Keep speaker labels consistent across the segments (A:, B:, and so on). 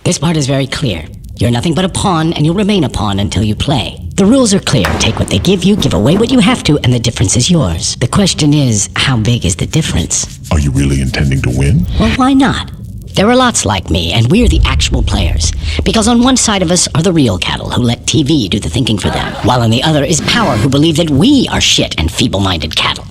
A: This part is very clear. You're nothing but a pawn, and you'll remain a pawn until you play. The rules are clear. Take what they give you, give away what you have to, and the difference is yours. The question is, how big is the difference?
B: Are you really intending to win?
A: Well, why not? There are lots like me, and we're the actual players. Because on one side of us are the real cattle who let TV do the thinking for them, while on the other is power who believe that we are shit and feeble-minded cattle.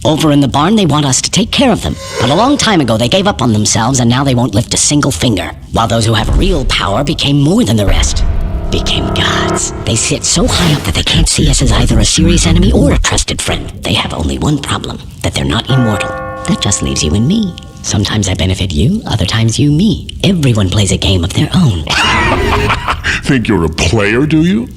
A: Over in the barn, they want us to take care of them. But a long time ago, they gave up on themselves, and now they won't lift a single finger. While those who have real power became more than the rest. Became gods. They sit so high up that they can't see us as either a serious enemy or a trusted friend. They have only one problem, that they're not immortal. That just leaves you and me. Sometimes I benefit you, other times you me. Everyone plays a game of their own.
B: Think you're a player, do you?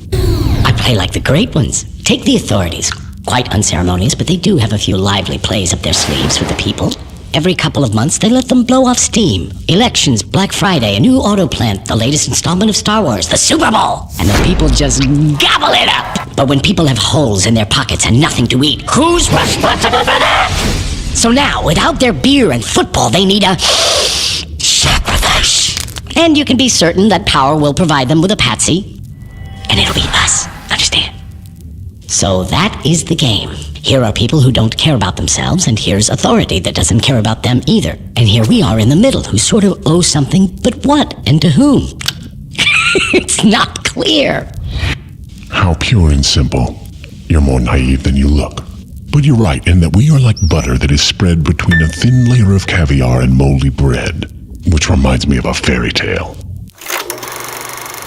A: I play like the great ones. Take the authorities. Quite unceremonious, but they do have a few lively plays up their sleeves with the people. Every couple of months, they let them blow off steam. Elections, Black Friday, a new auto plant, the latest installment of Star Wars, the Super Bowl. And the people just gobble it up. But when people have holes in their pockets and nothing to eat, who's responsible for that? So now, without their beer and football, they need a sacrifice. And you can be certain that power will provide them with a patsy. And it'll be us, understand? So that is the game. Here are people who don't care about themselves, and here's authority that doesn't care about them either. And here we are in the middle, who sort of owe something, but what and to whom? It's not clear.
B: How pure and simple. You're more naive than you look. But you're right in that we are like butter that is spread between a thin layer of caviar and moldy bread, which reminds me of a fairy tale.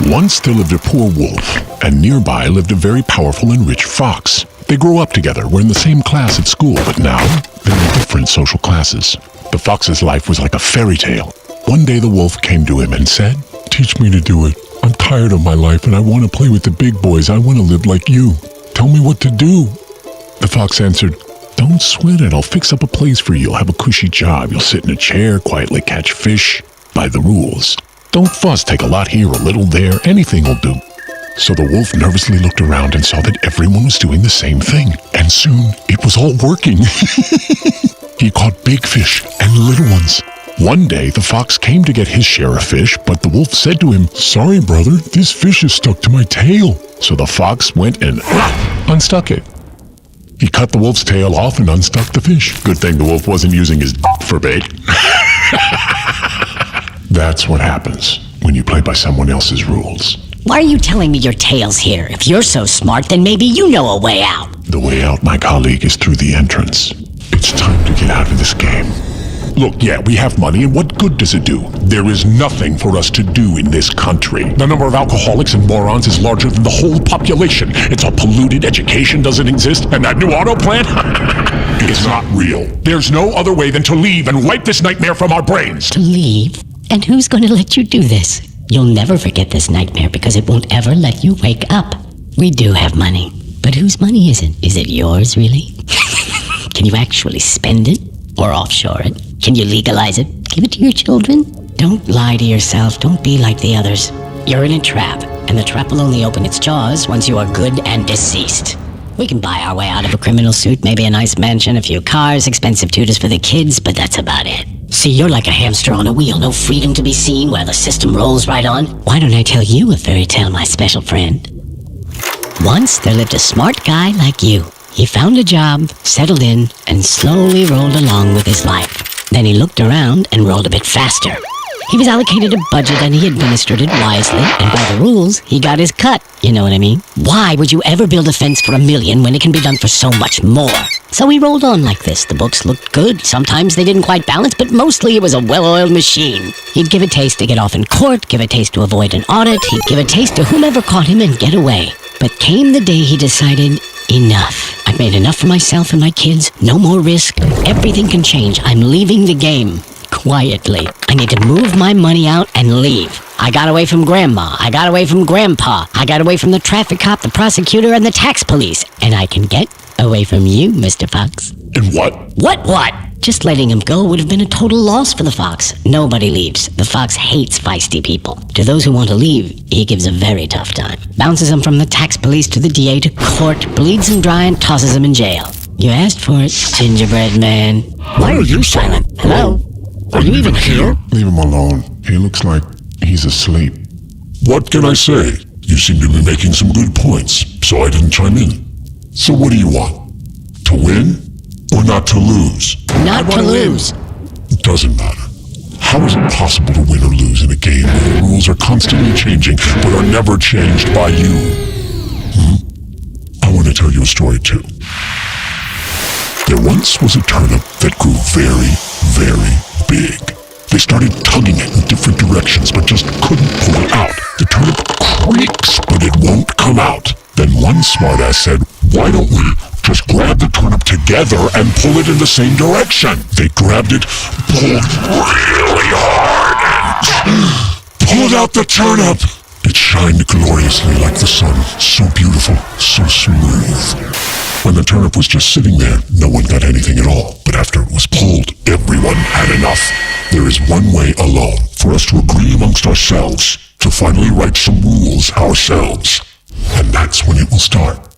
B: Once there lived a poor wolf, and nearby lived a very powerful and rich fox. They grow up together, were in the same class at school, but now they're in different social classes. The fox's life was like a fairy tale. One day the wolf came to him and said, "Teach me to do it. I'm tired of my life and I want to play with the big boys. I want to live like you. Tell me what to do." The fox answered, "Don't sweat it. I'll fix up a place for you. You'll have a cushy job. You'll sit in a chair, quietly catch fish. By the rules. Don't fuss. Take a lot here, a little there. Anything will do." So the wolf nervously looked around and saw that everyone was doing the same thing. And soon it was all working. He caught big fish and little ones. One day the fox came to get his share of fish, but the wolf said to him, "Sorry, brother, this fish is stuck to my tail." So the fox went and unstuck it. He cut the wolf's tail off and unstuck the fish. Good thing the wolf wasn't using his for bait. That's what happens when you play by someone else's rules.
A: Why are you telling me your tale's here? If you're so smart, then maybe you know a way out.
B: The way out, my colleague, is through the entrance. It's time to get out of this game. Look, yeah, we have money, and what good does it do? There is nothing for us to do in this country. The number of alcoholics and morons is larger than the whole population. It's all polluted, education doesn't exist, and that new auto plant? It's not real. There's no other way than to leave and wipe this nightmare from our brains.
A: To leave? And who's going to let you do this? You'll never forget this nightmare because it won't ever let you wake up. We do have money, but whose money is it? Is it yours, really? Can you actually spend it? Or offshore it? Can you legalize it? Give it to your children? Don't lie to yourself. Don't be like the others. You're in a trap, and the trap will only open its jaws once you are good and deceased. We can buy our way out of a criminal suit, maybe a nice mansion, a few cars, expensive tutors for the kids, but that's about it. See, you're like a hamster on a wheel, no freedom to be seen while the system rolls right on. Why don't I tell you a fairy tale, my special friend? Once there lived a smart guy like you. He found a job, settled in, and slowly rolled along with his life. Then he looked around and rolled a bit faster. He was allocated a budget and he administered it wisely, and by the rules, he got his cut. You know what I mean? Why would you ever build a fence for $1 million when it can be done for so much more? So he rolled on like this. The books looked good. Sometimes they didn't quite balance, but mostly it was a well-oiled machine. He'd give a taste to get off in court, give a taste to avoid an audit, he'd give a taste to whomever caught him and get away. But came the day he decided, enough. I've made enough for myself and my kids. No more risk. Everything can change. I'm leaving the game. Quietly. I need to move my money out and leave. I got away from Grandma. I got away from Grandpa. I got away from the traffic cop, the prosecutor, and the tax police. And I can get away from you, Mr. Fox.
B: And what?
A: What? Just letting him go would have been a total loss for the fox. Nobody leaves. The fox hates feisty people. To those who want to leave, he gives a very tough time. Bounces them from the tax police to the DA to court, bleeds them dry and tosses them in jail. You asked for it, gingerbread man. Why are you silent? Hello? Are you even here?
B: Leave him alone. He looks like He's asleep. What can I say? You seem to be making some good points, so I didn't chime in. So what do you want? To win or not to lose?
A: Not to lose.
B: It doesn't matter. How is it possible to win or lose in a game where the rules are constantly changing but are never changed by you? I want to tell you a story too. There once was a turnip that grew very, very big. They started tugging it in different directions but just couldn't pull it out. The turnip creaks but it won't come out. Then one smartass said, why don't we just grab the turnip together and pull it in the same direction? They grabbed it, pulled really hard, and pulled out the turnip. It shined gloriously like the sun, so beautiful, so smooth. When the turnip was just sitting there, no one got anything at all. But after it was pulled, everyone had enough. There is one way alone for us to agree amongst ourselves, to finally write some rules ourselves. And that's when it will start.